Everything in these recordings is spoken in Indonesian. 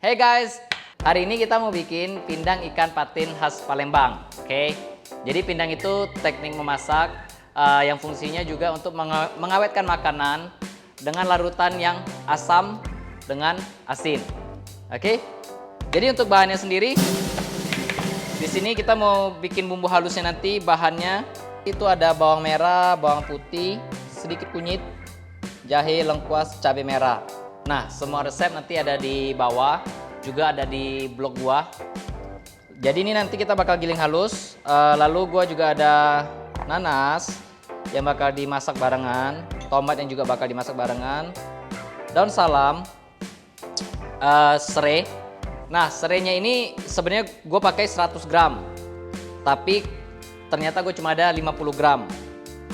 Hey guys, hari ini kita mau bikin pindang ikan patin khas Palembang. Oke, jadi pindang itu teknik memasak yang fungsinya juga untuk mengawetkan makanan dengan larutan yang asam dengan asin. Oke, jadi untuk bahannya sendiri, di sini kita mau bikin bumbu halusnya nanti. Bahannya itu ada bawang merah, bawang putih, sedikit kunyit, jahe, lengkuas, cabai merah. Nah, semua resep nanti ada di bawah, juga ada di blog gua. Jadi ini nanti kita bakal giling halus. Lalu gua juga ada nanas yang bakal dimasak barengan, tomat yang juga bakal dimasak barengan, daun salam, serai. Nah, serainya ini sebenarnya gue pakai 100 gram, tapi ternyata gue cuma ada 50 gram.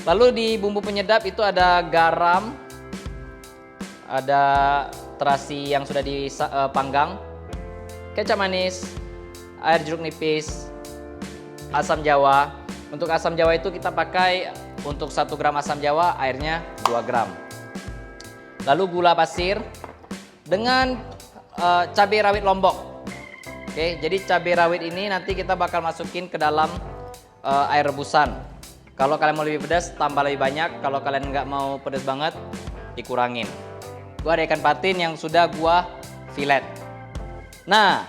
Lalu di bumbu penyedap itu ada garam, ada terasi yang sudah dipanggang, kecap manis, air jeruk nipis, asam jawa. Untuk asam jawa itu kita pakai untuk 1 gram asam jawa airnya 2 gram. Lalu gula pasir dengan cabai rawit lombok. Oke, jadi cabai rawit ini nanti kita bakal masukin ke dalam air rebusan. Kalau kalian mau lebih pedas, tambah lebih banyak. Kalau kalian nggak mau pedas banget, dikurangin. Gua ada ikan patin yang sudah gua filet. Nah,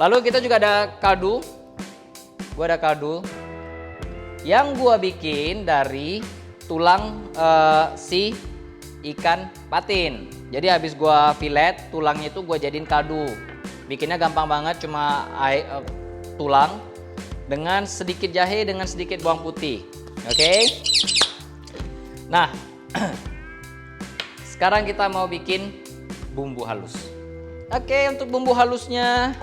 lalu kita juga ada kaldu. Gua ada kaldu yang gua bikin dari tulang si ikan patin. Jadi habis gua filet, tulangnya itu gua jadiin kaldu. Bikinnya gampang banget, cuma tulang dengan sedikit jahe, dengan sedikit bawang putih. Oke. Nah, sekarang kita mau bikin bumbu halus. Oke, untuk bumbu halusnya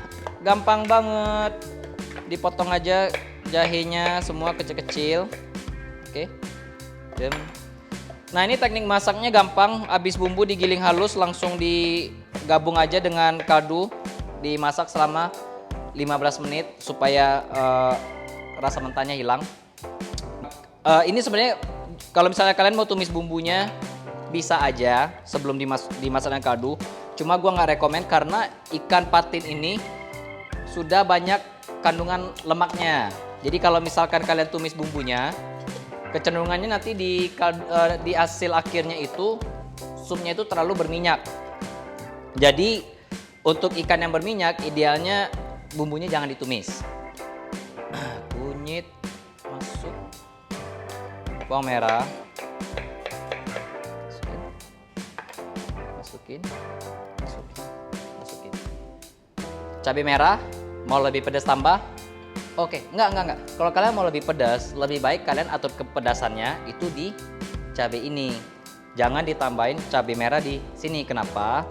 gampang banget. Dipotong aja jahenya semua kecil-kecil. Oke. Nah, ini teknik masaknya gampang. Habis bumbu digiling halus, langsung digabung aja dengan kaldu. Dimasak selama 15 menit supaya rasa mentahnya hilang. Ini sebenarnya kalau misalnya kalian mau tumis bumbunya, bisa aja sebelum dimasak dengan kaldu. Cuma gua nggak rekomen karena ikan patin ini sudah banyak kandungan lemaknya. Jadi kalau misalkan kalian tumis bumbunya, kecenderungannya nanti di hasil akhirnya itu supnya itu terlalu berminyak. Jadi untuk ikan yang berminyak idealnya bumbunya jangan ditumis. Kunyit masuk, bawang merah masukin. Cabai merah, mau lebih pedas tambah. Oke, enggak. Kalau kalian mau lebih pedas, lebih baik kalian atur kepedasannya itu di cabai ini. Jangan ditambahin cabai merah di sini. Kenapa?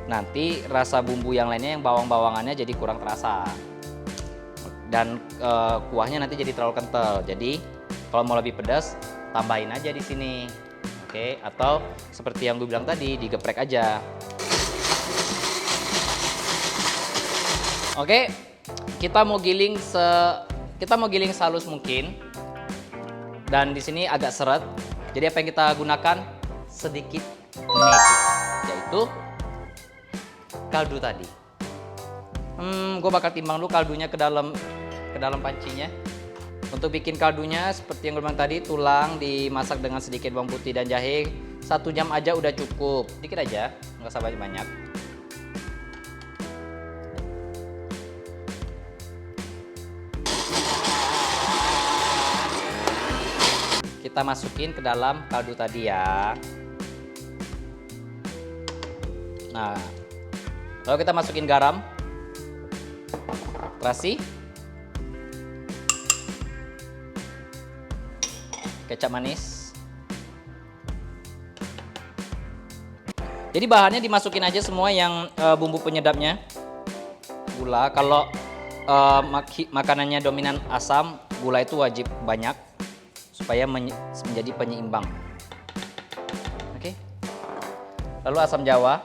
Nanti rasa bumbu yang lainnya, yang bawang-bawangannya jadi kurang terasa. Dan kuahnya nanti jadi terlalu kental. Jadi kalau mau lebih pedas, tambahin aja di sini. Oke, atau seperti yang gue bilang tadi, digeprek aja. Oke, kita mau giling sehalus mungkin. Dan di sini agak seret. Jadi apa yang kita gunakan? Sedikit magic, yaitu kaldu tadi. Gue bakal timbang dulu kaldunya ke dalam pancinya. Untuk bikin kaldunya seperti yang gue bilang tadi, tulang dimasak dengan sedikit bawang putih dan jahe. 1 jam aja udah cukup. Dikit aja, nggak usah banyak. Kita masukin ke dalam kaldu tadi ya. Nah, lalu kita masukin garam, terasi, kecap manis. Jadi bahannya dimasukin aja semua yang bumbu penyedapnya. Gula, kalau makanannya dominan asam, gula itu wajib banyak supaya menjadi penyeimbang. Oke. Lalu asam jawa.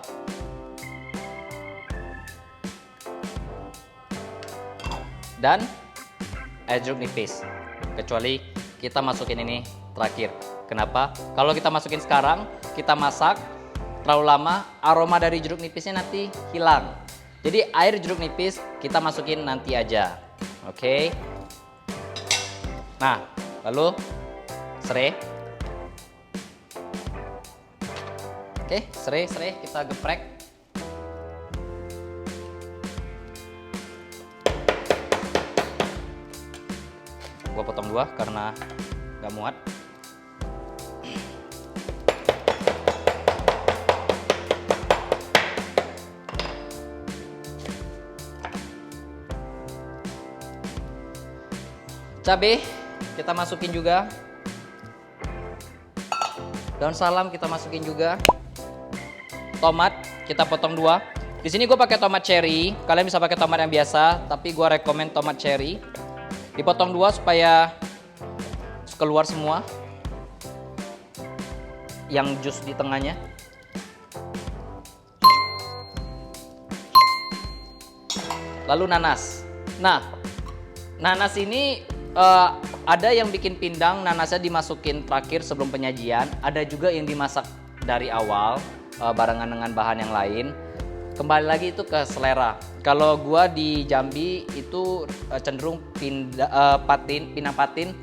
Dan air jeruk nipis. Kecuali kita masukin ini terakhir. Kenapa? Kalau kita masukin sekarang, kita masak terlalu lama, aroma dari jeruk nipisnya nanti hilang. Jadi air jeruk nipis kita masukin nanti aja. Oke. Nah, lalu serai. Oke, serai kita geprek. Gua potong dua karena nggak muat. Cabai kita masukin juga. Daun salam kita masukin juga. Tomat kita potong dua. Di sini gue pakai tomat cherry. Kalian bisa pakai tomat yang biasa, tapi gue rekomen tomat cherry. Dipotong dua supaya keluar semua yang jus di tengahnya. Lalu nanas. Nah, nanas ini ada yang bikin pindang, nanasnya dimasukin terakhir sebelum penyajian. Ada juga yang dimasak dari awal barengan dengan bahan yang lain. Kembali lagi itu ke selera. Kalau gua di Jambi itu cenderung pinang patin,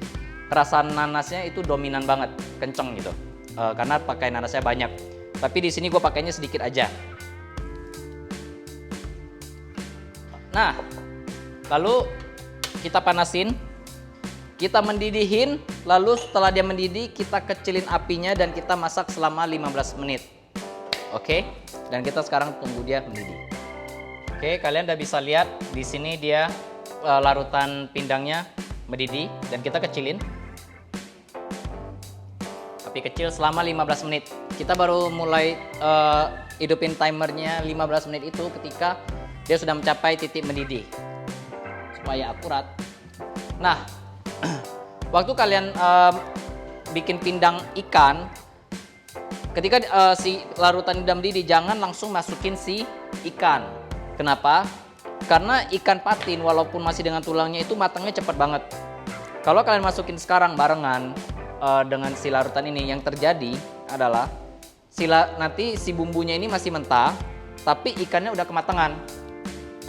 rasa nanasnya itu dominan banget, kenceng gitu. Karena pakai nanasnya banyak. Tapi di sini gua pakainya sedikit aja. Nah, lalu kita panasin. Kita mendidihin, lalu setelah dia mendidih, kita kecilin apinya dan kita masak selama 15 menit. Oke, dan kita sekarang tunggu dia mendidih. Oke, kalian udah bisa lihat di sini dia larutan pindangnya mendidih dan kita kecilin. Api kecil selama 15 menit. Kita baru mulai hidupin timernya 15 menit itu ketika dia sudah mencapai titik mendidih. Supaya akurat. Nah, waktu kalian bikin pindang ikan, ketika si larutan udah mendidih, jangan langsung masukin si ikan. Kenapa? Karena ikan patin walaupun masih dengan tulangnya itu matangnya cepat banget. Kalau kalian masukin sekarang barengan dengan si larutan ini, yang terjadi adalah nanti si bumbunya ini masih mentah, tapi ikannya udah kematangan.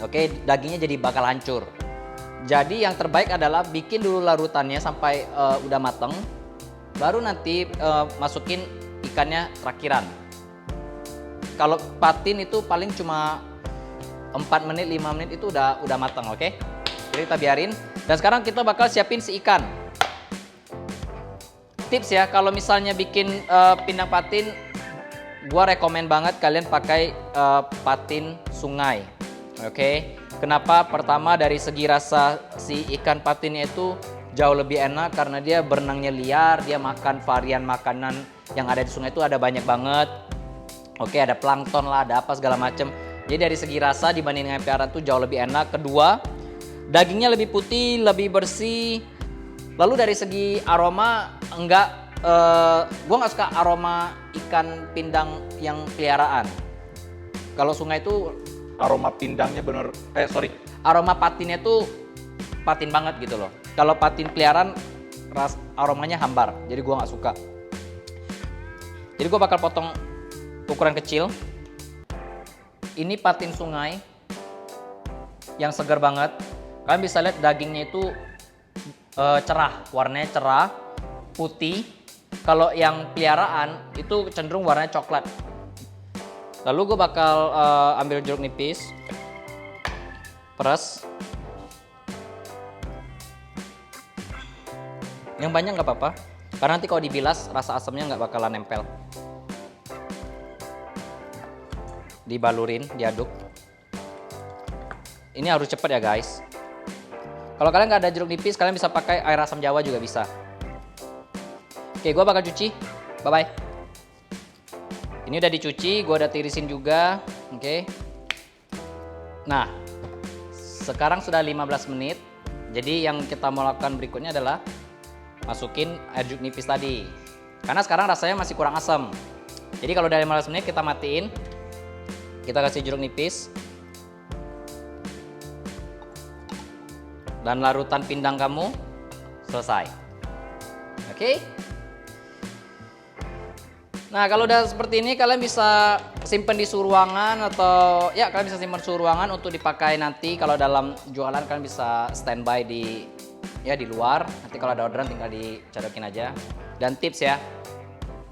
Oke, dagingnya jadi bakal hancur. Jadi yang terbaik adalah bikin dulu larutannya sampai udah mateng, baru nanti masukin ikannya terakhiran. Kalau patin itu paling cuma 4 menit, 5 menit itu udah mateng, oke? Jadi kita biarin. Dan sekarang kita bakal siapin si ikan. Tips ya, kalau misalnya bikin pindang patin, gua rekomen banget kalian pakai patin sungai, oke? Kenapa? Pertama dari segi rasa si ikan patinnya itu jauh lebih enak karena dia berenangnya liar, dia makan varian makanan yang ada di sungai itu ada banyak banget. Oke, ada plankton lah, ada apa segala macem. Jadi dari segi rasa dibanding dengan piaraan tuh jauh lebih enak. Kedua, dagingnya lebih putih, lebih bersih. Lalu dari segi aroma gue nggak suka aroma ikan pindang yang peliharaan. Kalau sungai itu Aroma pindangnya bener, aroma patinnya tuh patin banget gitu loh. Kalau patin peliharaan aromanya hambar, jadi gua nggak suka. Jadi gua bakal potong ukuran kecil. Ini patin sungai yang segar banget. Kalian bisa lihat dagingnya itu cerah, warnanya cerah, putih. Kalau yang peliharaan itu cenderung warnanya coklat. Lalu gue bakal ambil jeruk nipis, peras. Yang banyak nggak apa-apa, karena nanti kalau dibilas rasa asamnya nggak bakalan nempel. Dibalurin, diaduk. Ini harus cepet ya guys. Kalau kalian nggak ada jeruk nipis, kalian bisa pakai air asam jawa juga bisa. Oke, gue bakal cuci. Bye-bye. Ini udah dicuci, gue udah tirisin juga. Oke. Nah, sekarang sudah 15 menit. Jadi yang kita mau lakukan berikutnya adalah masukin air jeruk nipis tadi. Karena sekarang rasanya masih kurang asam. Jadi kalau udah 15 menit kita matiin. Kita kasih jeruk nipis. Dan larutan pindang kamu selesai. Oke. Nah, kalau udah seperti ini kalian bisa simpen di suhu ruangan atau ya kalian bisa simpan suhu ruangan untuk dipakai nanti kalau dalam jualan kalian bisa standby di luar. Nanti kalau ada orderan tinggal dicadokin aja. Dan tips ya.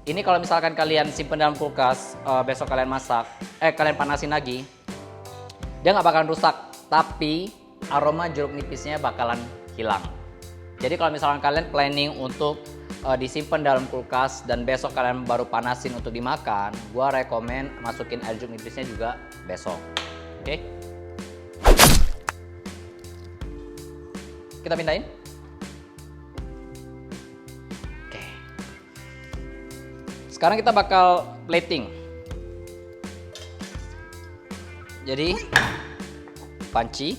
Ini kalau misalkan kalian simpen dalam kulkas, besok kalian masak, kalian panasin lagi. Dia nggak bakalan rusak, tapi aroma jeruk nipisnya bakalan hilang. Jadi kalau misalkan kalian planning untuk disimpan dalam kulkas dan besok kalian baru panasin untuk dimakan, gua rekomen masukin air jeruk nipisnya juga besok. Oke? Kita pindahin. Oke. Sekarang kita bakal plating. Jadi panci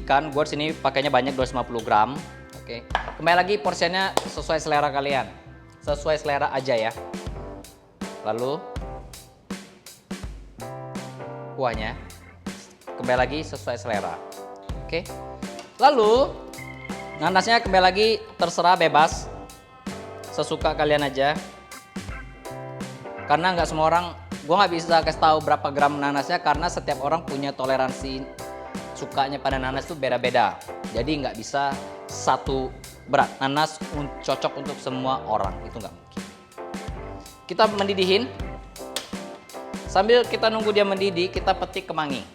ikan, gue sini pakainya banyak 250 gram. Oke. Kembali lagi porsinya sesuai selera kalian. Sesuai selera aja ya. Lalu kuahnya kembali lagi sesuai selera. Oke. Lalu nanasnya kembali lagi terserah bebas. Sesuka kalian aja. Karena nggak semua orang, gue nggak bisa kasih tahu berapa gram nanasnya karena setiap orang punya toleransi sukanya pada nanas itu beda-beda. Jadi nggak bisa satu berat. Nanas cocok untuk semua orang, itu nggak mungkin. Kita mendidihin. Sambil kita nunggu dia mendidih, kita petik kemangi.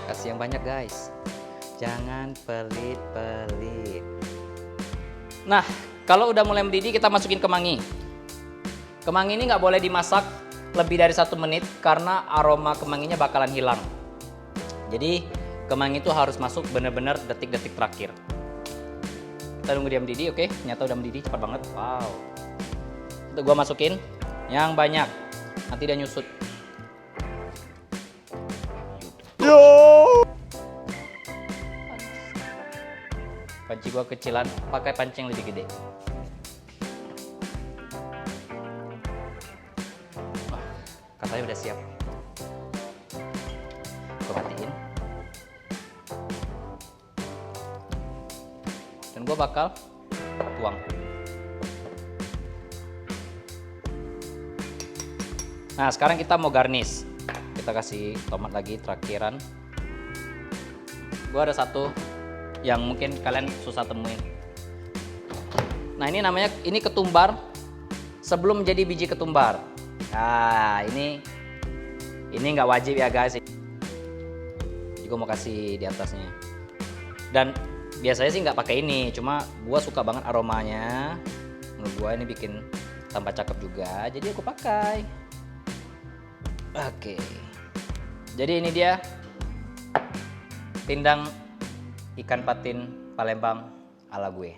Kasih yang banyak guys. Jangan pelit-pelit. Nah, kalau udah mulai mendidih kita masukin kemangi. Kemangi ini nggak boleh dimasak lebih dari 1 menit karena aroma kemanginya bakalan hilang. Jadi kemangi itu harus masuk bener-bener detik-detik terakhir. Kita tunggu dia mendidih, oke? Ternyata udah mendidih cepat banget. Wow. Untuk gua masukin yang banyak. Nanti dia nyusut. Yo. Panci gua kecilan, pakai panci yang lebih gede. Wah, katanya udah siap. Gua matiin. Dan gue bakal tuang. Nah, sekarang kita mau garnish. Kita kasih tomat lagi terakhiran. Gue ada satu yang mungkin kalian susah temuin. Nah, ini namanya ketumbar sebelum menjadi biji ketumbar. Nah, ini nggak wajib ya guys. Gue mau kasih di atasnya. Dan biasanya sih nggak pakai ini, cuma gue suka banget aromanya. Menurut gue ini bikin tambah cakep juga, jadi aku pakai. Oke. Jadi ini dia pindang ikan patin Palembang ala gue.